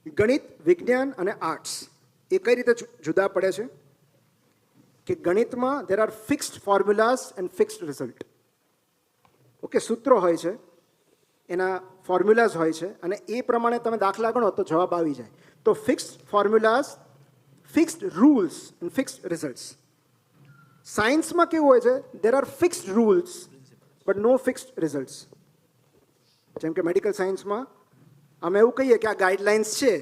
ગણિત, વિજ્ઞાન અને આર્ટ્સ એ કઈ રીતે જુદા પડે છે કે ગણિતમાં there are fixed formulas and fixed result. Okay, સૂત્રો હોય છે, એના ફોર્મ્યુલાઝ હોય છે અને એ પ્રમાણે તમે દાખલા ગણો તો જવાબ આવી જાય. તો fixed formulas, fixed rules and fixed results. સાયન્સમાં કેવું હોય છે, there are fixed rules but no fixed results. જેમ કે મેડિકલ સાયન્સમાં અમે એવું કહીએ કે આ ગાઈડલાઇન્સ છે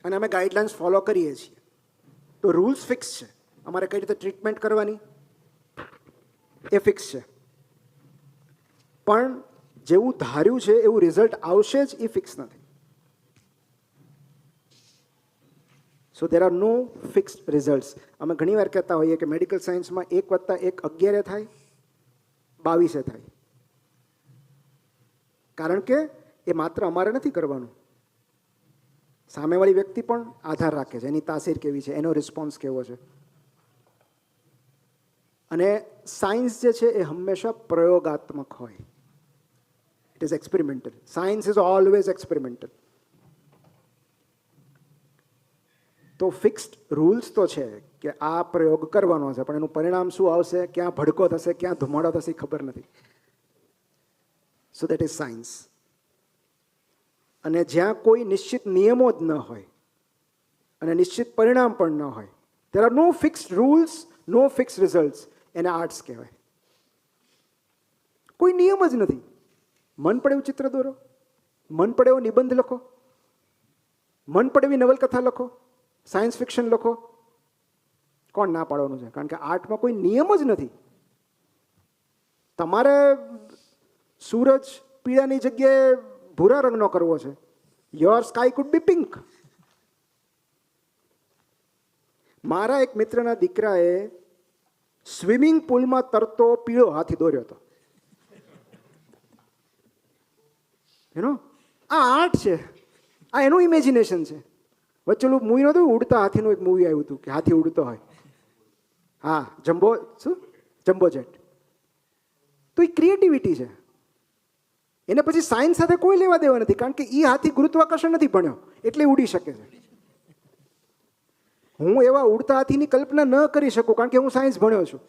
અને અમે ગાઈડલાઇન્સ ફોલો કરીએ છીએ, તો રૂલ્સ ફિક્સ છે. અમારે કઈ રીતે ટ્રીટમેન્ટ કરવાની એ ફિક્સ છે, પણ જેવું ધાર્યું છે એવું રિઝલ્ટ આવશે જ એ ફિક્સ નથી. So there are no fixed results. અમે ઘણીવાર કહેતા હોઈએ કે મેડિકલ સાયન્સમાં 1+1 11 થાય, 22 થાય, કારણ કે એ માત્ર અમારે નથી કરવાનું, સામેવાળી વ્યક્તિ પણ આધાર રાખે છે, એની તાસીર કેવી છે, એનો રિસ્પોન્સ કેવો છે. અને સાયન્સ જે છે એ હંમેશા પ્રયોગાત્મક હોય. It is experimental. Science is always experimental. તો ફિક્સ્ડ રૂલ્સ તો છે કે આ પ્રયોગ કરવાનો છે, પણ એનું પરિણામ શું આવશે, ક્યાં ભડકો થશે, ક્યાં ધુમાડો થશે, ખબર નથી. સો દેટ ઇઝ સાયન્સ. અને જ્યાં કોઈ નિશ્ચિત નિયમો જ ન હોય અને નિશ્ચિત પરિણામ પણ ન હોય, there are no fixed rules, no fixed results, એને આર્ટ્સ કહેવાય. કોઈ નિયમ જ નથી. મન પડે એવું ચિત્ર દોરો, મન પડે એવો નિબંધ લખો, મન પડે એવી નવલકથા લખો, સાયન્સ ફિક્શન લખો. કોણ ના પાડવાનું છે? કારણ કે આર્ટમાં કોઈ નિયમ જ નથી. તમારે સૂરજ પીળાની જગ્યાએ ભૂરા રંગનો કરવો છે. Your sky food B pink. મારા એક મિત્રના દીકરાએ સ્વિમિંગ પુલમાં તરતો પીળો હાથી દોર્યો હતો. એનો આ આર્ટ છે, આ એનું ઇમેજિનેશન છે. વચ્ચે ઓલું મૂવી નહોતું, ઉડતા હાથીનું એક મૂવી આવ્યું હતું કે હાથી ઉડતો હોય. હા, જમ્બો જેટ. તો એ ક્રિએટિવિટી છે. એને પછી સાયન્સ સાથે કોઈ લેવા દેવા નથી, કારણ કે એ હાથી ગુરુત્વાકર્ષણ નથી ભણ્યો એટલે ઉડી શકે છે. હું એવા ઉડતા હાથીની કલ્પના ન કરી શકું કારણ કે હું સાયન્સ ભણ્યો છું.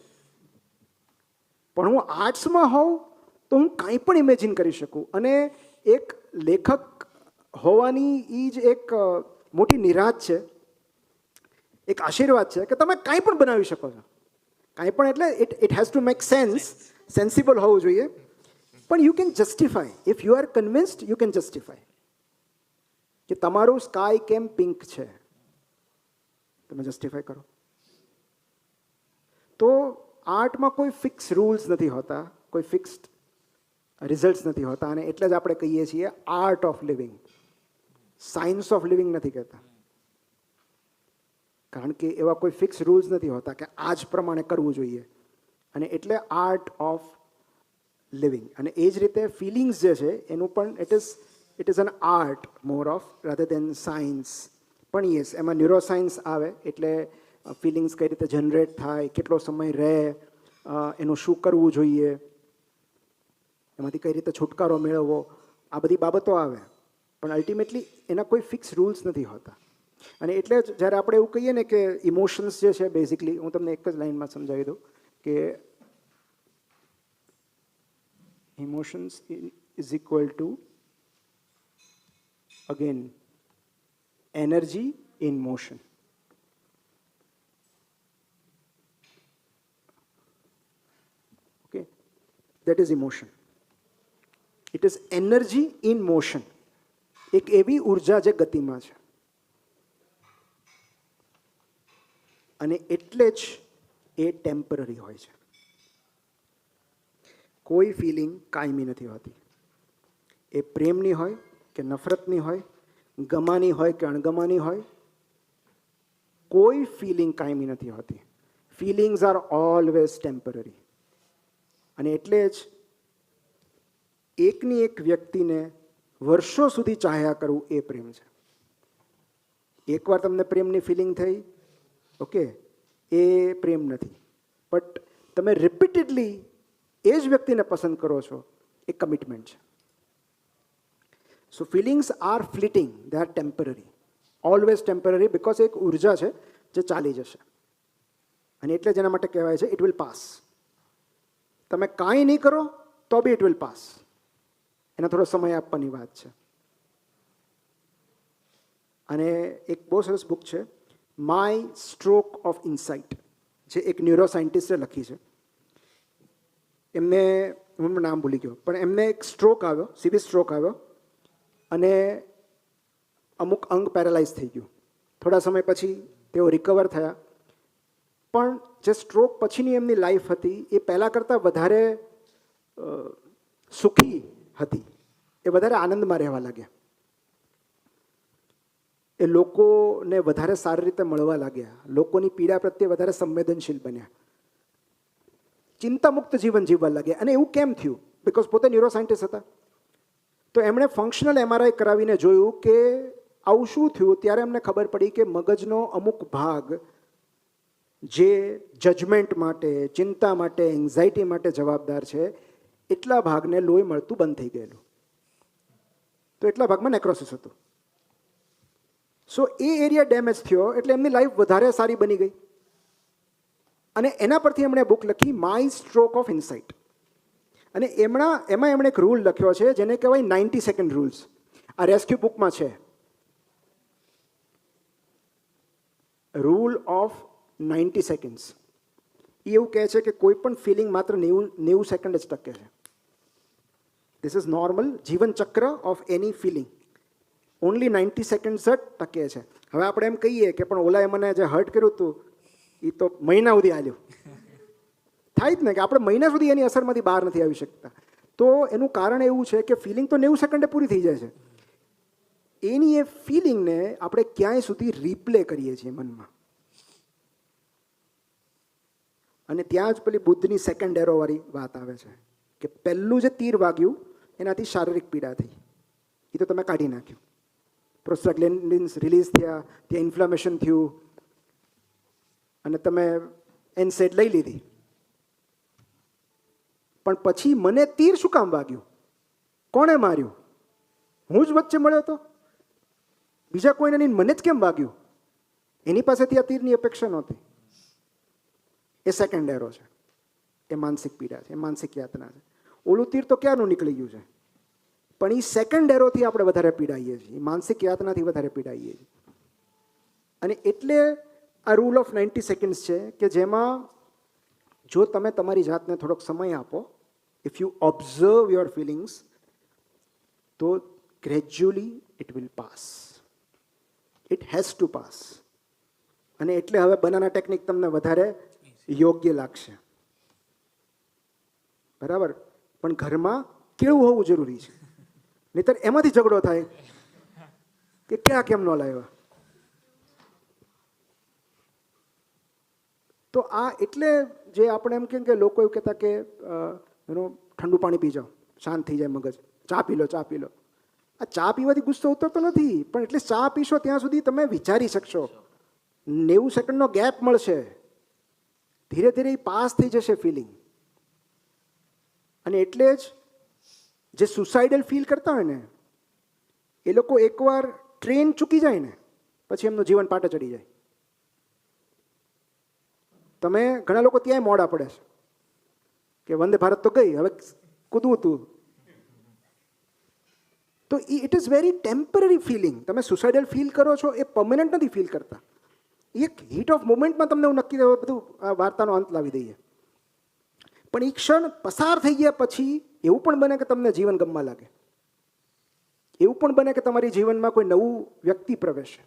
પણ હું આર્ટ્સમાં હોઉં તો હું કાંઈ પણ ઇમેજિન કરી શકું. અને એક લેખક હોવાની એ જ એક મોટી નિરાત છે, એક આશીર્વાદ છે કે તમે કાંઈ પણ બનાવી શકો છો. કાંઈ પણ એટલે it has to make sense, sensible હોવું જોઈએ. પણ you can justify. If you are convinced you can justify કે તમારું સ્કાય કેમ પિંક છે, તમે જસ્ટિફાય કરો. તો આર્ટમાં કોઈ ફિક્સ રૂલ્સ નથી હોતા, કોઈ ફિક્સ્ડ રિઝલ્ટ્સ નથી હોતા, અને એટલે જ આપણે કહીએ છીએ art of living. Science of living નથી કહેતા, કારણ કે એવા કોઈ ફિક્સ રૂલ્સ નથી હોતા કે આ જ પ્રમાણે કરવું જોઈએ. અને એટલે આર્ટ ઓફ લિવિંગ. અને એ જ રીતે ફિલિંગ્સ જે છે એનું પણ it is an art more of rather then science. પણ યસ, એમાં ન્યુરોસાયન્સ આવે એટલે ફિલિંગ્સ કઈ રીતે જનરેટ થાય, કેટલો સમય રહે, એનું શું કરવું જોઈએ, એમાંથી કઈ રીતે છુટકારો મેળવવો, આ બધી બાબતો આવે. પણ અલ્ટિમેટલી એના કોઈ ફિક્સ રૂલ્સ નથી હોતા. અને એટલે જ જ્યારે આપણે એવું કહીએ ને કે ઇમોશન્સ જે છે, બેઝિકલી હું તમને એક જ લાઇનમાં સમજાવી દઉં કે emotions is equal to again energy in motion. Okay, that is emotion. It is energy in motion. એક એવી ઉર્જા જે ગતિમાં છે. અને એટલે જ એ ટેમ્પરરી હોય છે. કોઈ ફિલિંગ કાયમી નથી હોતી. એ પ્રેમની હોય કે નફરતની હોય, ગમાની હોય કે અણગમાની હોય, કોઈ ફિલિંગ કાયમી નથી હોતી. Feelings are always temporary. અને એટલે જ એકની એક વ્યક્તિને વર્ષો સુધી ચાહ્યા કરવું એ પ્રેમ છે. એકવાર તમને પ્રેમની ફિલિંગ થઈ, ઓકે, એ પ્રેમ નથી. બટ તમે રિપીટેડલી એ જ વ્યક્તિને પસંદ કરો છો, એ કમિટમેન્ટ છે. So feelings are fleeting, they are temporary. Always temporary, because એક ઉર્જા છે જે ચાલી જશે. અને એટલે જ એના માટે કહેવાય છે ઇટ વિલ પાસ. તમે કાંઈ નહીં કરો તો બી ઇટ વિલ પાસ. એને થોડો સમય આપવાની વાત છે. અને એક બહુ સરસ બુક છે માય સ્ટ્રોક ઓફ ઇનસાઇટ, જે એક ન્યુરો સાયન્ટિસ્ટે લખી છે. એમને, હું નામ ભૂલી ગયો, પણ એમને એક સ્ટ્રોક આવ્યો, સિવિયર સ્ટ્રોક આવ્યો અને અમુક અંગ પેરાલાઇઝ થઈ ગયું. થોડા સમય પછી તેઓ રિકવર થયા, પણ જે સ્ટ્રોક પછીની એમની લાઈફ હતી એ પહેલાં કરતાં વધારે સુખી હતી. એ વધારે આનંદમાં રહેવા લાગ્યા. એ લોકોને વધારે સારી રીતે મળવા લાગ્યા, લોકોની પીડા પ્રત્યે વધારે સંવેદનશીલ બન્યા, ચિંતામુક્ત જીવન જીવવા લાગ્યા. અને એવું કેમ થયું? બિકોઝ પોતે ન્યુરો સાયન્ટિસ્ટ હતા. તો એમણે ફંક્શનલ MRI કરાવીને જોયું કે આવું શું થયું. ત્યારે એમને ખબર પડી કે મગજનો અમુક ભાગ જે જજમેન્ટ માટે, ચિંતા માટે, એન્ઝાયટી માટે જવાબદાર છે, એટલા ભાગને લોહી મળતું બંધ થઈ ગયેલું. તો એટલા ભાગમાં નેક્રોસિસ હતું. સો એ એરિયા ડેમેજ થયો એટલે એમની લાઈફ વધારે સારી બની ગઈ. અને એના પરથી એમણે બુક લખી માય સ્ટ્રોક ઓફ ઇનસાઇટ. અને એમાં એમણે એક રૂલ લખ્યો છે જેને કહેવાય 90 સેકન્ડ રૂલ્સ. આ રેસ્ક્યુ બુકમાં છે. Rule of 90 seconds. એ એવું કહે છે કે કોઈ પણ ફિલિંગ માત્ર 90 સેકન્ડ જ ટકે છે. ધીસ ઇઝ નોર્મલ જીવન ચક્ર of any feeling. Only 90 seconds જ ટકે છે. હવે આપણે એમ કહીએ કે પણ ઓલાએ મને જે હર્ટ કર્યું હતું એ તો મહિના સુધી હાલ્યું. થાય જ ને કે આપણે મહિના સુધી એની અસરમાંથી બહાર નથી આવી શકતા. તો એનું કારણ એવું છે કે ફિલિંગ તો 90 સેકન્ડે પૂરી થઈ જાય છે. એની એ ફિલિંગને આપણે ક્યાંય સુધી રિપ્લે કરીએ છીએ મનમાં. અને ત્યાં જ પેલી બુદ્ધની સેકન્ડ એરોવાળી વાત આવે છે કે પહેલું જે તીર વાગ્યું એનાથી શારીરિક પીડા થઈ, એ તો તમે કાઢી નાખ્યું. પ્રોસ્ટાગ્લેન્ડિન્સ રિલીઝ થયા, ત્યાં ઇન્ફ્લામેશન થયું અને તમે એનસેડ લઈ લીધી. પણ પછી મને તીર શું કામ વાગ્યું? કોણે માર્યું? હું જ વચ્ચે મળ્યો હતો? બીજા કોઈને નહીં, મને જ કેમ વાગ્યું? એની પાસેથી આ તીરની અપેક્ષા નહોતી. એ સેકન્ડ એરો છે. એ માનસિક પીડા છે, એ માનસિક યાતના છે. ઓલું તીર તો ક્યારનું નીકળી ગયું છે, પણ એ સેકન્ડ એરોથી આપણે વધારે પીડાઈએ છીએ, માનસિક યાતનાથી વધારે પીડાઈએ છીએ. અને એટલે આ રૂલ ઓફ 90 સેકન્ડ્સ છે કે જેમાં જો તમે તમારી જાતને થોડોક સમય આપો, if you observe your feelings, તો gradually it will pass. It has to pass. અને એટલે હવે બનાના ટેકનિક તમને વધારે યોગ્ય લાગશે. બરાબર? પણ ઘરમાં કેવું હોવું જરૂરી છે, નહીતર એમાંથી ઝઘડો થાય કે ક્યાં કેમ ન લાવ્યા. તો આ એટલે જે આપણે એમ કેમ કે લોકો એવું કહેતા કે ઠંડુ પાણી પી જાઓ, શાંત થઈ જાય મગજ, ચા પી લો, ચા પી લો. આ ચા પીવાથી ગુસ્સો ઉતરતો નથી, પણ એટલે ચા પીશો ત્યાં સુધી તમે વિચારી શકશો. 90 સેકન્ડનો ગેપ મળશે, ધીરે ધીરે પાસ થઈ જશે ફિલિંગ. અને એટલે જ જે સુસાઇડલ ફીલ કરતા હોય ને એ લોકો એકવાર ટ્રેન ચૂકી જાય ને પછી એમનું જીવન પાટે ચડી જાય. તમે ઘણા લોકો ત્યાંય મોડા પડે છે કે વંદે ભારત તો ગઈ, હવે કૂદવું હતું. તો it is very temporary feeling. તમે સુસાઇડલ ફીલ કરો છો એ પરમનન્ટ નથી ફીલ કરતા. એક હીટ ઓફ મોમેન્ટમાં તમને હું નક્કી બધું આ વાર્તાનો અંત લાવી દઈએ. પણ એ ક્ષણ પસાર થઈ ગયા પછી એવું પણ બને કે તમને જીવન ગમવા લાગે. એવું પણ બને કે તમારી જીવનમાં કોઈ નવું વ્યક્તિ પ્રવેશે.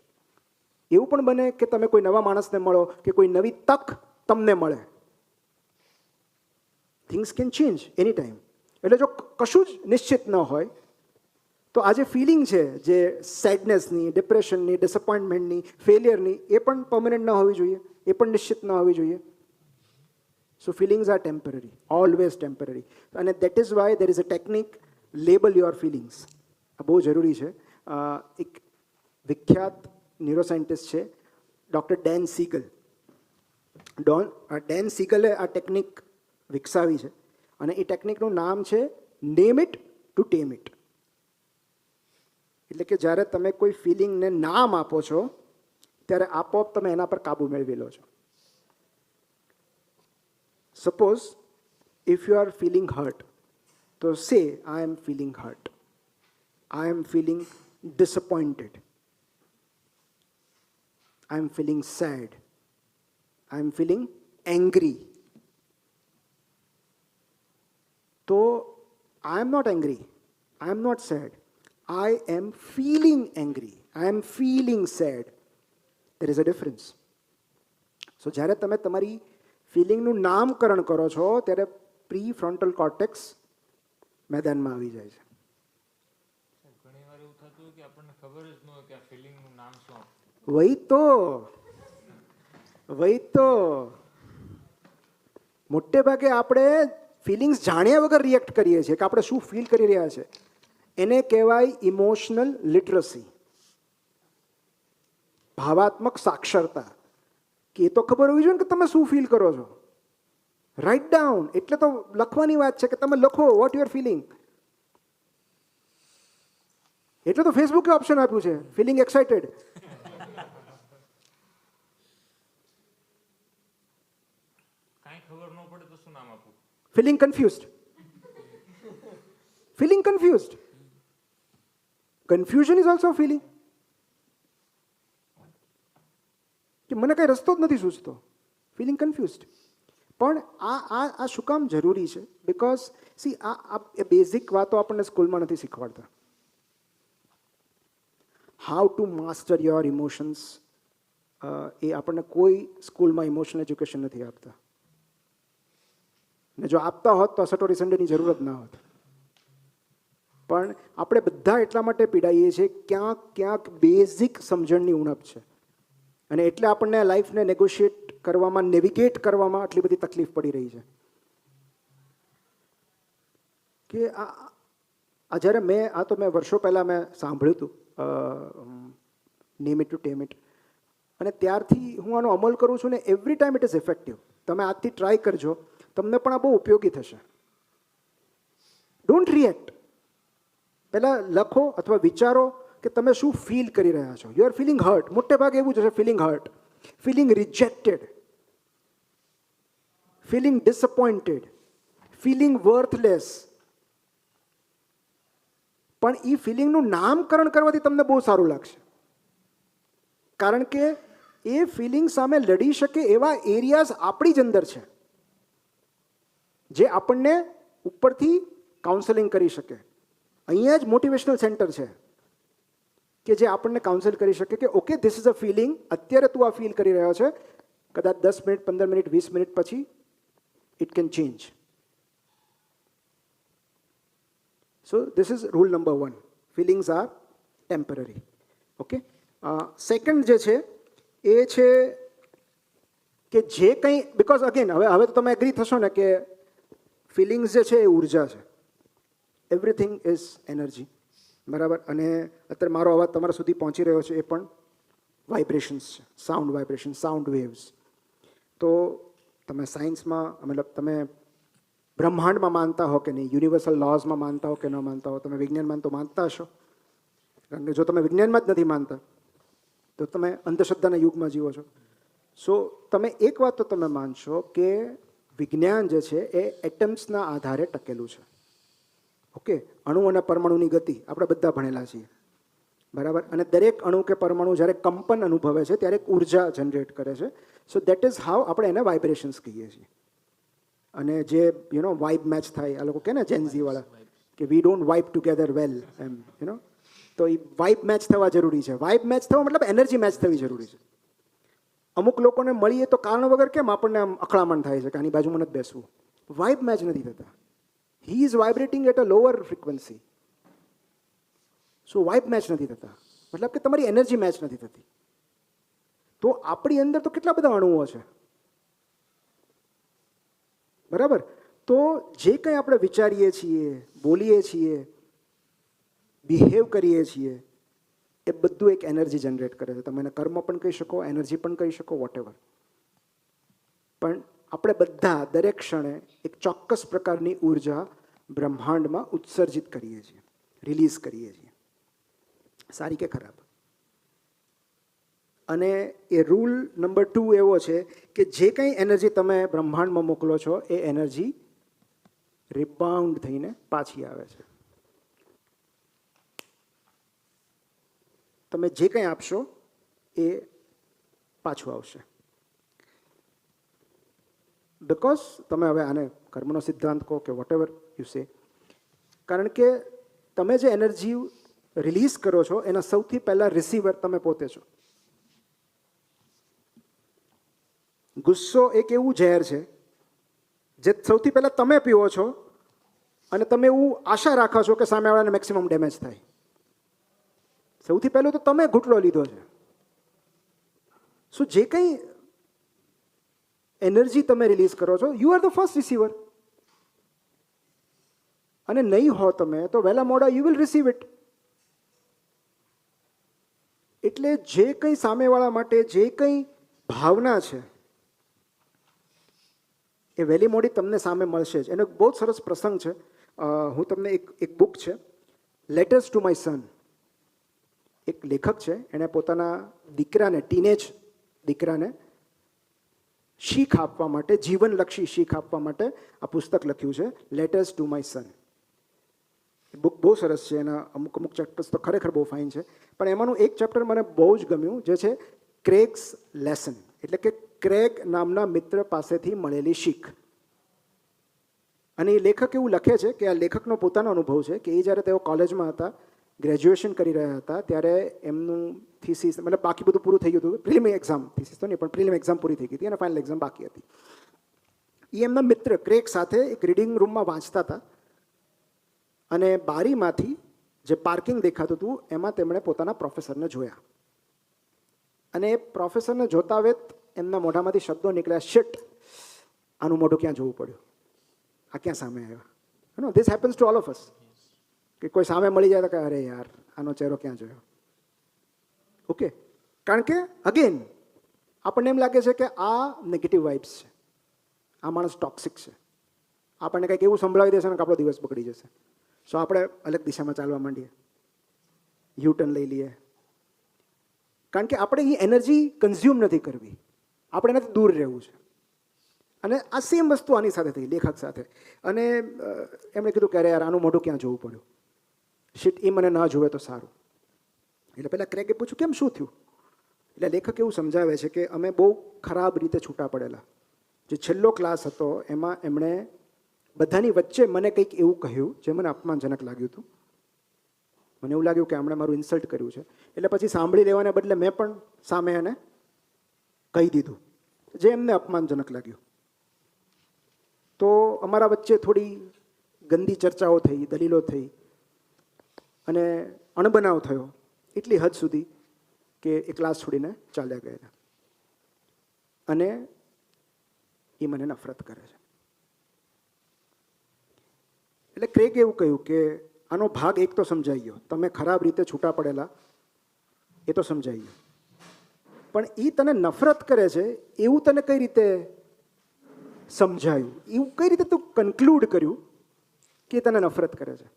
એવું પણ બને કે તમે કોઈ નવા માણસને મળો કે કોઈ નવી તક તમને મળે. Things can change any time. એટલે જો કશું જ નિશ્ચિત ન હોય તો આ જે ફિલિંગ છે, જે સેડનેસની, ડિપ્રેશનની, ડિસઅપોઇન્ટમેન્ટની, ફેલિયરની, એ પણ પરમનન્ટ ન હોવી જોઈએ, એ પણ નિશ્ચિત ન હોવી જોઈએ. So feelings are temporary, always temporary. અને that is why there is a technique, label your feelings. આ બહુ જરૂરી છે. એક વિખ્યાત ન્યુરોસાયન્ટિસ્ટ છે ડૉક્ટર ડેન સીગલ. ડેન સીગલે આ ટેકનિક વિકસાવી છે અને એ ટેકનિકનું નામ છે નેમ ઇટ ટુ ટેમ ઇટ. એટલે કે જ્યારે તમે કોઈ ફિલિંગને નામ આપો છો ત્યારે આપોઆપ તમે એના પર કાબુ મેળવી લો છો. Suppose if you are feeling hurt, તો say I am feeling hurt, I am feeling disappointed, I am feeling sad, I am feeling angry. તો I am not angry, I am not sad, I am feeling angry, I am feeling sad. There is a difference. So જ્યારે તમે તમારી ફિલિંગનું નામકરણ કરો છો ત્યારે pre ફ્રોન્ટલ cortex મેદાનમાં આવી જાય છે. ઘણીવાર એવું થતું કે આપણને ખબર જ ન હોય કે આ ફિલિંગનું નામ શું. વહી તો મોટે ભાગે આપણે ફિલિંગ્સ જાણ્યા વગર રિએક્ટ કરીએ છીએ કે આપણે શું ફીલ કરી રહ્યા છે. એને કહેવાય ઇમોશનલ લિટરસી, ભાવાત્મક સાક્ષરતા. કે એ તો ખબર હોવી જોઈએ ને કે તમે શું ફીલ કરો છો. રાઇટ ડાઉન એટલે તો લખવાની વાત છે કે તમે લખો વોટ યુ આર ફિલિંગ. એટલે તો ફેસબુકે ઓપ્શન આપ્યું છે ફિલિંગ એક્સાઇટેડ. કાંઈ ખબર ન પડે તો શું નામ આપવું? Feeling confused. Feeling confused. Confusion is also a feeling. કે મને કઈ રસ્તો જ નથી સૂચતો. Feeling confused. પણ આ શું કામ જરૂરી છે? બિકોઝ સી આ બેઝિક વાતો આપણને સ્કૂલમાં નથી શીખવાડતા. How to master your emotions એ આપણને કોઈ સ્કૂલમાં ઇમોશનલ એજ્યુકેશન નથી આપતા. ને જો આપતા હોત તો આ સટોરી સન્ડેની જરૂરત ના હોત. પણ આપણે બધા એટલા માટે પીડાઈએ છીએ ક્યાંક બેઝિક સમજણની ઉણપ છે. અને એટલે આપણને લાઈફને નેગોશિએટ કરવામાં, નેવિગેટ કરવામાં આટલી બધી તકલીફ પડી રહી છે. કે આ જ્યારે મેં વર્ષો પહેલાં મેં સાંભળ્યું હતું નેમ ઇટ ટુ ટેમ ઇટ, અને ત્યારથી હું આનો અમલ કરું છું ને every time it is effective. તમે આજથી ટ્રાય કરજો, તમને પણ આ બહુ ઉપયોગી થશે. Don't react. પહેલાં લખો અથવા વિચારો કે તમે શું ફીલ કરી રહ્યા છો. You are feeling hurt. મોટે ભાગે એવું જ હશે, feeling hurt, feeling rejected, feeling disappointed, feeling worthless. પણ એ ફિલિંગનું નામકરણ કરવાથી તમને બહુ સારું લાગશે. કારણ કે એ ફિલિંગ સામે લડી શકે એવા એરિયાઝ આપણી જ અંદર છે જે આપણને ઉપરથી કાઉન્સેલિંગ કરી શકે. અહીંયા જ મોટિવેશનલ સેન્ટર છે કે જે આપણને કાઉન્સેલ કરી શકે કે okay this is a feeling. અત્યારે તું આ ફીલ કરી રહ્યો છે, કદાચ 10 મિનિટ, 15 મિનિટ, 20 મિનિટ પછી it can change. So this is rule number 1. Feelings are temporary. Okay. Second જે છે એ છે કે જે કંઈ, બિકોઝ અગેન હવે તો તમે એગ્રી થશો ને કે ફિલિંગ્સ જે છે એ ઉર્જા છે. Everything is energy. બરાબર. અને અત્યારે મારો અવાજ તમારા સુધી પહોંચી રહ્યો છે એ પણ વાઇબ્રેશન્સ છે, સાઉન્ડ વાઇબ્રેશન, સાઉન્ડ વેવ્સ. તો તમે સાયન્સમાં, મતલબ તમે બ્રહ્માંડમાં માનતા હો કે નહીં, યુનિવર્સલ લોઝમાં માનતા હો કે ન માનતા હો, તમે વિજ્ઞાનમાં તો માનતા હશો. કારણ કે જો તમે વિજ્ઞાનમાં જ નથી માનતા તો તમે અંધશ્રદ્ધાના યુગમાં જીવો છો. સો તમે એક વાત તો તમે માનશો કે વિજ્ઞાન જે છે એ એટમ્સના આધારે ટકેલું છે. ઓકે. અણુ અને પરમાણુની ગતિ આપણે બધા ભણેલા છીએ. બરાબર. અને દરેક અણુ કે પરમાણુ જ્યારે કંપન અનુભવે છે ત્યારે એક ઉર્જા જનરેટ કરે છે. સો દેટ ઇઝ હાઉ આપણે એને વાઇબ્રેશન્સ કહીએ છીએ. અને જે વાઇબ મેચ થાય, આ લોકો કહે ને જેનઝીવાળા કે વી ડોન્ટ વાઇબ ટુગેધર વેલ, એમ તો એ વાઇબ મેચ થવા જરૂરી છે. વાઇબ મેચ થવા મતલબ એનર્જી મેચ થવી જરૂરી છે. અમુક લોકોને મળીએ તો કારણ વગર કેમ આપણને આમ અકળામણ થાય છે કે આની બાજુમાં નથી બેસવું. વાઇબ મેચ નથી થતા. He is vibrating at a lower frequency. So vibe match નથી થતા, મતલબ કે તમારી એનર્જી મેચ નથી થતી. તો આપણી અંદર તો કેટલા બધા અણુઓ છે. બરાબર. તો જે કંઈ આપણે વિચારીએ છીએ, બોલીએ છીએ, બિહેવ કરીએ છીએ, એ બધું એક એનર્જી જનરેટ કરે છે. તમે એને કર્મ પણ કહી શકો, એનર્જી પણ કહી શકો, વોટેવર. પણ આપણે બધા દરેક ક્ષણે એક ચોક્કસ પ્રકારની ઉર્જા બ્રહ્માંડમાં ઉત્સર્જિત કરીએ છીએ, રિલીઝ કરીએ છીએ. સારી કે ખરાબ? અને એ રૂલ નંબર 2 એવો છે કે જે કંઈ એનર્જી તમે બ્રહ્માંડમાં મોકલો છો એ એનર્જી રિબાઉન્ડ થઈને પાછી આવે છે. તમે જે કંઈ આપશો એ પાછું આવશે. બિકોઝ તમે હવે આને કર્મનો સિદ્ધાંત કહો કે વોટ એવર યુ સે, કારણ કે તમે જે એનર્જી રિલીઝ કરો છો એના સૌથી પહેલાં રિસીવર તમે પોતે છો. ગુસ્સો એક એવું ઝેર છે જે સૌથી પહેલાં તમે પીવો છો અને તમે એવું આશા રાખો છો કે સામેવાળાને મેક્સિમમ ડેમેજ થાય. સૌથી પહેલું તો તમે ઘૂંટડો લીધો છે. સો જે કંઈ એનર્જી તમે રિલીઝ કરો છો, you are the first receiver. અને નહીં હો તમે તો વહેલા મોડા યુ વિલ રિસીવ ઇટ. એટલે જે કંઈ સામેવાળા માટે જે કંઈ ભાવના છે એ વહેલી મોડી તમને સામે મળશે જ. એનો બહુ જ સરસ પ્રસંગ છે. હું તમને એક બુક છે, લેટર્સ ટુ માય સન. એક લેખક છે, એણે પોતાના દીકરાને, ટીનેજ દીકરાને શીખ આપવા માટે, જીવનલક્ષી શીખ આપવા માટે આ પુસ્તક લખ્યું છે, લેટર્સ ટુ માય સન. એ બુક બહુ સરસ છે. એના અમુક ચેપ્ટર્સ તો ખરેખર બહુ ફાઇન છે. પણ એમાંનું એક ચેપ્ટર મને બહુ જ ગમ્યું, જે છે ક્રેગ્સ લેસન, એટલે કે ક્રેગ નામના મિત્ર પાસેથી મળેલી શીખ. અને એ લેખક એવું લખે છે કે આ લેખકનો પોતાનો અનુભવ છે કે એ જ્યારે તેઓ કોલેજમાં હતા, ગ્રેજ્યુએશન કરી રહ્યા હતા, ત્યારે એમનું થીસીસ, મતલબ બાકી બધું પૂરું થઈ ગયું હતું. પ્રિલિમ એક્ઝામ, થીસીસ તો નહીં પણ પ્રિલિમ એક્ઝામ પૂરી થઈ ગઈ હતી અને ફાઇનલ એક્ઝામ બાકી હતી. એ એમના મિત્ર ક્રેગ સાથે એક રીડિંગ રૂમમાં વાંચતા હતા અને બારીમાંથી જે પાર્કિંગ દેખાતું હતું એમાં તેમણે પોતાના પ્રોફેસરને જોયા. અને એ પ્રોફેસરને જોતા વેત એમના મોઢામાંથી શબ્દો નીકળ્યા, શિટ, આનું મોઢું ક્યાં જોવું પડ્યું, આ ક્યાં સામે આવ્યા. No this happens to all of us. કે કોઈ સામે મળી જાય તો કે અરે યાર, આનો ચહેરો ક્યાં જોયો. ઓકે, કારણ કે અગેન આપણને એમ લાગે છે કે આ નેગેટિવ વાઇબ્સ છે, આ માણસ ટોક્સિક છે, આપણને કંઈક એવું સંભળાવી દેશે ને કે આપણો દિવસ બગડી જશે. સો આપણે અલગ દિશામાં ચાલવા માંડીએ, યુટર્ન લઈ લઈએ. કારણ કે આપણે એ એનર્જી કન્ઝ્યુમ નથી કરવી, આપણે એનાથી દૂર રહેવું છે. અને આ સેમ વસ્તુ આની સાથે થઈ, લેખક સાથે. અને એમણે કીધું કે અરે યાર, આનું મોઢું ક્યાં જોવું પડ્યું, શીટ, એ મને ના જોવે તો સારું. એટલે પહેલાં ક્રેગે પૂછ્યું કેમ, શું થયું? એટલે લેખક એવું સમજાવે છે કે અમે બહુ ખરાબ રીતે છૂટા પડેલા. જે છેલ્લો ક્લાસ હતો એમાં એમણે બધાની વચ્ચે મને કંઈક એવું કહ્યું જે મને અપમાનજનક લાગ્યું હતું. મને એવું લાગ્યું કે એમણે મારું ઇન્સલ્ટ કર્યું છે. એટલે પછી સાંભળી લેવાને બદલે મેં પણ સામે એને કહી દીધું જે એમને અપમાનજનક લાગ્યું. તો અમારા વચ્ચે થોડી ગંદી ચર્ચાઓ થઈ, દલીલો થઈ અને અણબનાવ થયો, એટલી હદ સુધી કે એ ક્લાસ છોડીને ચાલ્યા ગયેલા. અને એ મને નફરત કરે છે. એટલે ક્રેગ એવું કહ્યું કે આનો ભાગ એક તો સમજાઈ ગયો, તમે ખરાબ રીતે છૂટા પડેલા એ તો સમજાઈ ગયું, પણ એ તને નફરત કરે છે એવું તને કઈ રીતે સમજાયું, એવું કઈ રીતે તું કન્ક્લુડ કર્યું કે તને નફરત કરે છે?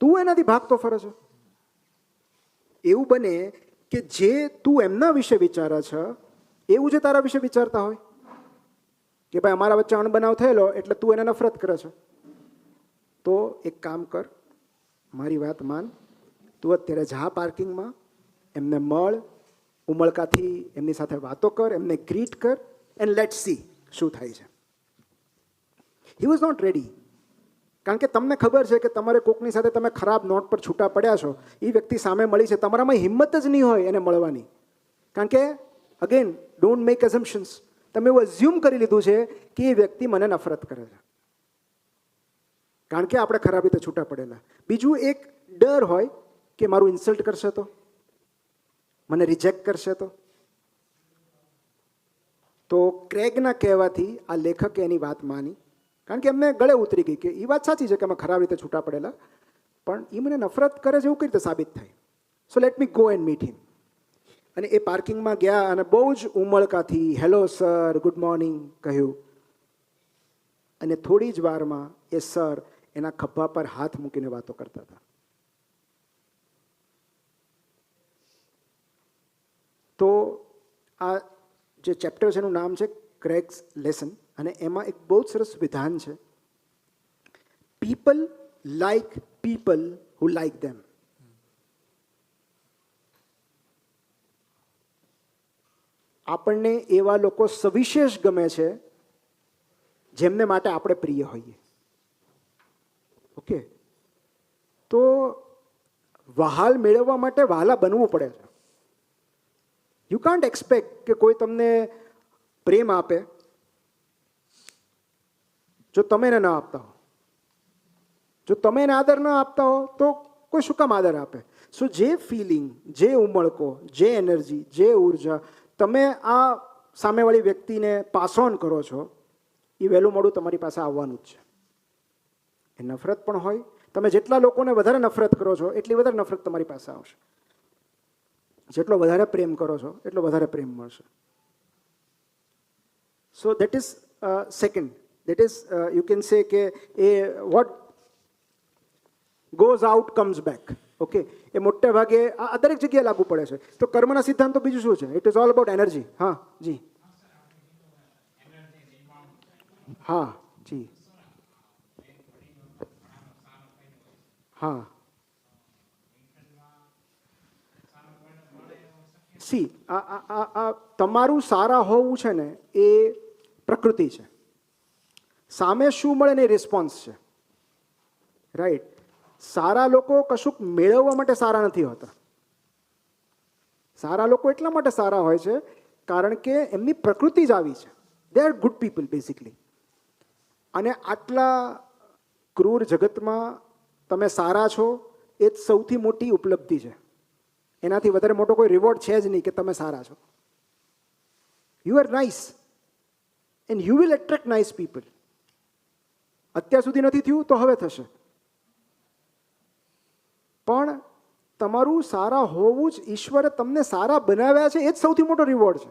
તું એનાથી ભાગતો ફરે છે. એવું બને કે જે તું એમના વિશે વિચારે છે એવું જે તારા વિશે વિચારતા હોય કે ભાઈ અમારા વચ્ચે અણબનાવ થયેલો એટલે તું એને નફરત કરે છે. તો એક કામ કર, મારી વાત માન, તું અત્યારે જા પાર્કિંગમાં, એમને મળ, ઉમળકાથી એમની સાથે વાતો કર, એમને ગ્રીટ કર, એન્ડ લેટ સી શું થાય છે. He was not ready. કારણ કે તમને ખબર છે કે તમારે કોકની સાથે તમે ખરાબ નોટ પર છૂટા પડ્યા છો, એ વ્યક્તિ સામે મળી છે, તમારામાં હિંમત જ નહીં હોય એને મળવાની. કારણ કે અગેન, ડોન્ટ મેક એઝમ્પશન્સ. તમે એવું અઝ્યુમ કરી લીધું છે કે એ વ્યક્તિ મને નફરત કરે છે, કારણ કે આપણે ખરાબ રીતે છૂટા પડેલા. બીજું એક ડર હોય કે મારું ઇન્સલ્ટ કરશે તો, મને રિજેક્ટ કરશે તો ક્રેગના કહેવાથી આ લેખકે એની વાત માની, કારણ કે એમને ગળે ઉતરી ગઈ કે એ વાત સાચી છે કે અમે ખરાબ રીતે છૂટા પડેલા, પણ એ મને નફરત કરે છે એવું કઈ રીતે સાબિત થાય? So let me go and meet him. અને એ પાર્કિંગમાં ગયા અને બહુ જ ઉમળકાથી હેલો સર, ગુડ મોર્નિંગ કહ્યું. અને થોડી જ વારમાં એ સર એના ખભા પર હાથ મૂકીને વાતો કરતા હતા. તો આ જે ચેપ્ટર છે એનું નામ છે ક્રેગ્સ લેસન, અને એમાં એક બહુ જ સરસ વિધાન છે, people like people who like them. આપણને એવા લોકો સવિશેષ ગમે છે જેમને માટે આપણે પ્રિય હોઈએ. ઓકે, તો વહાલ મેળવવા માટે વહાલા બનવું પડે છે. યુ કાન્ટ એક્સપેક્ટ કે કોઈ તમને પ્રેમ આપે જો તમે એને ન આપતા હો. જો તમે એને આદર ન આપતા હો તો કોઈ શું કામ આદર આપે? સો જે ફિલિંગ, જે ઉમળકો, જે એનર્જી, જે ઉર્જા તમે આ સામેવાળી વ્યક્તિને પાસ ઓન કરો છો, એ વહેલું મોડું તમારી પાસે આવવાનું જ છે. એ નફરત પણ હોય, તમે જેટલા લોકોને વધારે નફરત કરો છો એટલી વધારે નફરત તમારી પાસે આવશે. જેટલો વધારે પ્રેમ કરો છો એટલો વધારે પ્રેમ મળશે. So that is second, that is you can say કે એ what goes out comes back. Okay, એ મોટે ભાગે આ દરેક જગ્યાએ લાગુ પડે છે. તો કર્મના સિદ્ધાંતો બીજું શું છે? It is all about energy. હા જી, હા જી, હા. સી આ તમારું સારા હોવું છે ને એ પ્રકૃતિ છે. સામે શું મળે ને એ રિસ્પોન્સ છે. રાઈટ? સારા લોકો કશુંક મેળવવા માટે સારા નથી હોતા. સારા લોકો એટલા માટે સારા હોય છે કારણ કે એમની પ્રકૃતિ જ આવી છે. They are good people basically. અને આટલા ક્રૂર જગતમાં તમે સારા છો એ જ સૌથી મોટી ઉપલબ્ધિ છે. એનાથી વધારે મોટો કોઈ રિવોર્ડ છે જ નહીં કે તમે સારા છો. You are nice and you will attract nice people. અત્યાર સુધી નથી થયું તો હવે થશે. પણ તમારું સારા હોવું જ ઈશ્વરે તમને સારા બનાવ્યા છે એ જ સૌથી મોટો રિવોર્ડ છે.